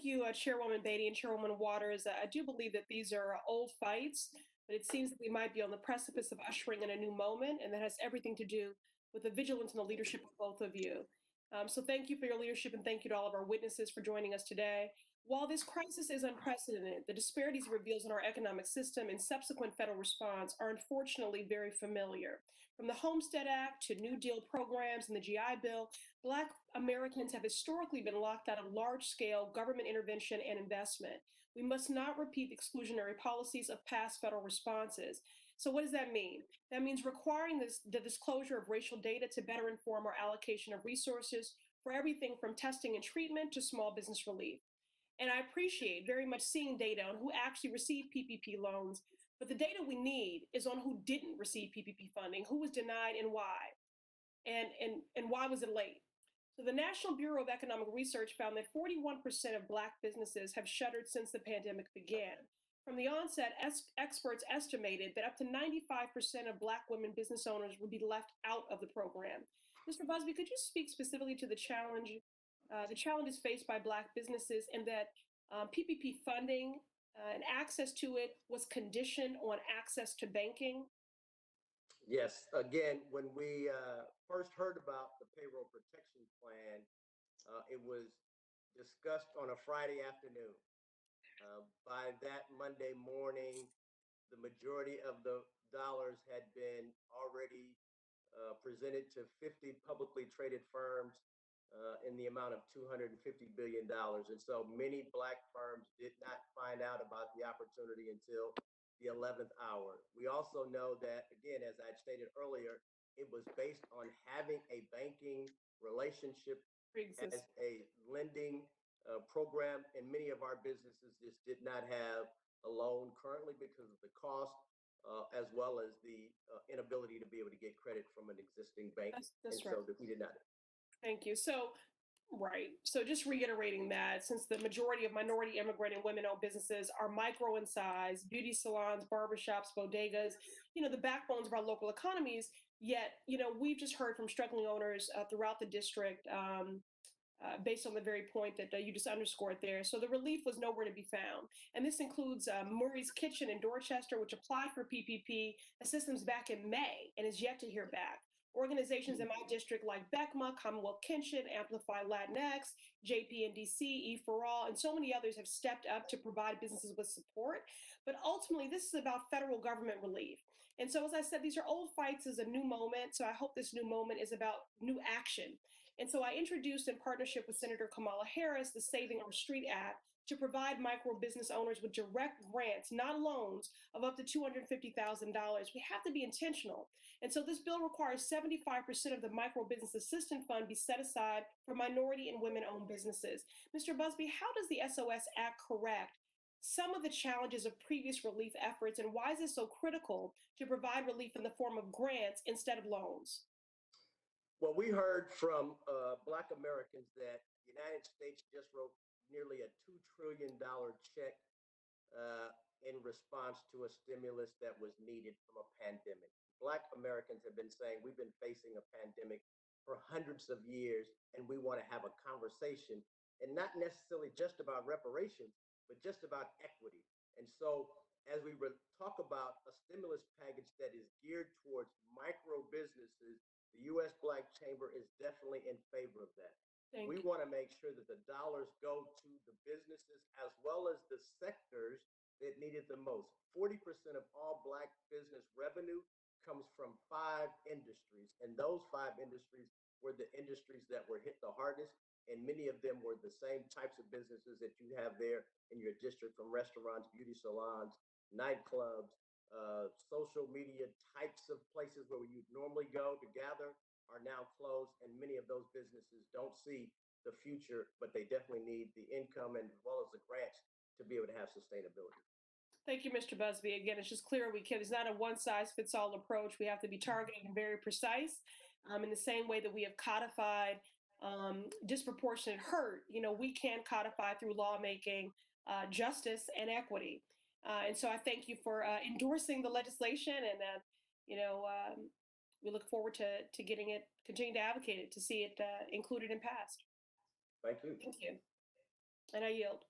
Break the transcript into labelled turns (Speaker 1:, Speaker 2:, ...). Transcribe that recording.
Speaker 1: you, Chairwoman Beatty and Chairwoman Waters. I do believe that these are old fights, but it seems that we might be on the precipice of ushering in a new moment, and that has everything to do with the vigilance and the leadership of both of you. So thank you for your leadership, and thank you to all of our witnesses for joining us today. While this crisis is unprecedented, the disparities it reveals in our economic system and subsequent federal response are unfortunately very familiar. From the Homestead Act to New Deal programs and the GI Bill, Black Americans have historically been locked out of large-scale government intervention and investment. We must not repeat the exclusionary policies of past federal responses. So what does that mean? That means requiring the disclosure of racial data to better inform our allocation of resources for everything from testing and treatment to small business relief. And I appreciate very much seeing data on who actually received PPP loans, but the data we need is on who didn't receive PPP funding, who was denied and why, and why was it late. So the National Bureau of Economic Research found that 41% of Black businesses have shuttered since the pandemic began. From the onset, experts estimated that up to 95% of Black women business owners would be left out of the program. Mr. Busby, could you speak specifically to the challenges faced by Black businesses, and that PPP funding and access to it was conditioned on access to banking?
Speaker 2: Yes. Again, when we first heard about the payroll protection plan, it was discussed on a Friday afternoon. By that Monday morning, the majority of the dollars had been already presented to 50 publicly traded firms in the amount of $250 billion. And so many Black firms did not find out about the opportunity until the 11th hour. We also know that, again, as I stated earlier, it was based on having a banking relationship as a lending program, and many of our businesses just did not have a loan currently because of the cost, as well as the inability to be able to get credit from an existing bank.
Speaker 1: That's
Speaker 2: and
Speaker 1: right.
Speaker 2: so that we did not.
Speaker 1: Thank you. Right. So just reiterating that, since the majority of minority, immigrant, and women-owned businesses are micro in size, beauty salons, barbershops, bodegas, the backbones of our local economies, yet, we've just heard from struggling owners throughout the district based on the very point that you just underscored there. So the relief was nowhere to be found. And this includes Murray's Kitchen in Dorchester, which applied for PPP assistance back in May and is yet to hear back. Organizations in my district like BECMA, Commonwealth Kitchen, Amplify Latinx, JP&DC, E4All, and so many others have stepped up to provide businesses with support. But ultimately, this is about federal government relief. And so, as I said, these are old fights as a new moment. So I hope this new moment is about new action. And so I introduced, in partnership with Senator Kamala Harris, the Saving Our Street Act to provide micro business owners with direct grants, not loans, of up to $250,000. We have to be intentional. And so this bill requires 75% of the Micro Business Assistance Fund be set aside for minority and women-owned businesses. Mr. Busby, how does the SOS Act correct some of the challenges of previous relief efforts, and why is it so critical to provide relief in the form of grants instead of loans?
Speaker 2: Well, we heard from Black Americans that the United States just wrote nearly a $2 trillion check in response to a stimulus that was needed from a pandemic. Black Americans have been saying we've been facing a pandemic for hundreds of years, and we want to have a conversation, and not necessarily just about reparations, but just about equity. And so as we talk about a stimulus package that is geared towards micro businesses, the U.S. Black Chamber is definitely in favor of that. We want to make sure that the dollars go to the businesses as well as the sectors that need it the most. 40% of all Black business revenue comes from 5 industries, and those 5 industries were the industries that were hit the hardest, and many of them were the same types of businesses that you have there in your district, from restaurants, beauty salons, nightclubs, social media types of places where you'd normally go to gather are now closed, and many of those businesses don't see the future, but they definitely need the income and as well as the grants to be able to have sustainability.
Speaker 1: Thank you, Mr. Busby. Again, it's just clear it's not a one-size-fits-all approach. We have to be targeted and very precise in the same way that we have codified disproportionate hurt. We can codify through lawmaking justice and equity. And so I thank you for endorsing the legislation, and we look forward to getting it, continue to advocate it, to see it included and passed.
Speaker 2: Thank you.
Speaker 1: Thank you. And I yield.